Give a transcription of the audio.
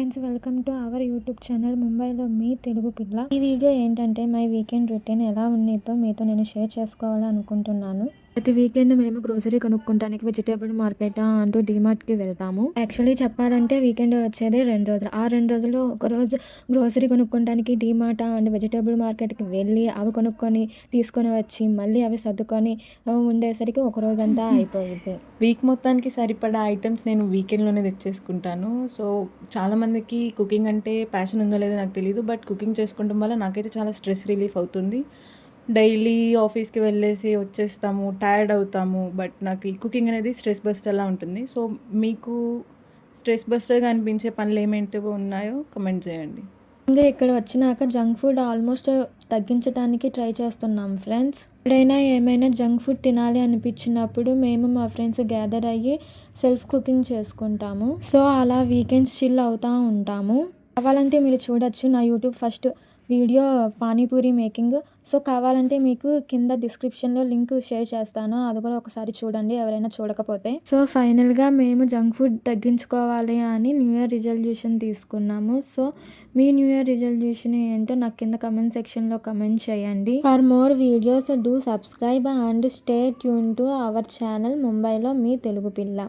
Friends, welcome to our YouTube channel ముంబైలో మీ తెలుగు పిల్ల. ఈ వీడియో ఏంటంటే మై వీకెండ్ రొటీన్ ఎలా ఉన్నదో మీతో నేను షేర్ చేసుకోవాలని అనుకుంటున్నాను. ప్రతి వీకెండ్ మేము గ్రోసరీ కొనుక్కుంటానికి వెజిటేబుల్ మార్కెట్ అంటూ డిమార్ట్కి వెళ్తాము. యాక్చువల్లీ చెప్పాలంటే వీకెండ్ వచ్చేది 2 రోజులు. ఆ 2 రోజుల్లో ఒక రోజు గ్రోసరీ కొనుక్కుంటానికి డిమార్ట్ అండ్ వెజిటేబుల్ మార్కెట్కి వెళ్ళి అవి కొనుక్కొని తీసుకొని వచ్చి మళ్ళీ అవి సర్దుకొని ఉండేసరికి ఒక రోజంతా అయిపోయింది. వీక్ మొత్తానికి సరిపడా ఐటమ్స్ నేను వీకెండ్లోనే తెచ్చేసుకుంటాను. సో చాలామందికి కుకింగ్ అంటే ప్యాషన్ ఉందో లేదో నాకు తెలియదు. బట్ కుకింగ్ చేసుకోవడం వల్ల నాకైతే చాలా స్ట్రెస్ రిలీఫ్ అవుతుంది. డైలీ ఆఫీస్కి వెళ్ళేసి వచ్చేస్తాము, టైర్డ్ అవుతాము. బట్ నాకు ఈ కుకింగ్ అనేది స్ట్రెస్ బస్టర్లా ఉంటుంది. సో మీకు స్ట్రెస్ బస్టర్గా అనిపించే పనులు ఏమేంటివో ఉన్నాయో కమెంట్ చేయండి. ఇంకా ఇక్కడ వచ్చినాక జంక్ ఫుడ్ ఆల్మోస్ట్ తగ్గించడానికి ట్రై చేస్తున్నాం ఫ్రెండ్స్. ఎప్పుడైనా ఏమైనా జంక్ ఫుడ్ తినాలి అనిపించినప్పుడు మేము మా ఫ్రెండ్స్ గ్యాదర్ అయ్యి సెల్ఫ్ కుకింగ్ చేసుకుంటాము. సో అలా వీకెండ్స్ చిల్ అవుతూ ఉంటాము. కావాలంటే మీరు చూడొచ్చు నా YouTube first video panipuri making. So కావాలంటే మీకు కింద డిస్క్రిప్షన్లో లింక్ షేర్ చేస్తాను, అది కూడా ఒకసారి చూడండి ఎవరైనా చూడకపోతే. సో ఫైనల్గా మేము జంక్ ఫుడ్ తగ్గించుకోవాలి అని న్యూ ఇయర్ రిజల్యూషన్ తీసుకున్నాము. సో మీ న్యూ ఇయర్ రిజల్యూషన్ ఏంటో నాకు కింద కమెంట్ సెక్షన్లో కమెంట్ చేయండి. For more videos do subscribe and stay tune to our channel ముంబైలో మీ తెలుగు పిల్ల.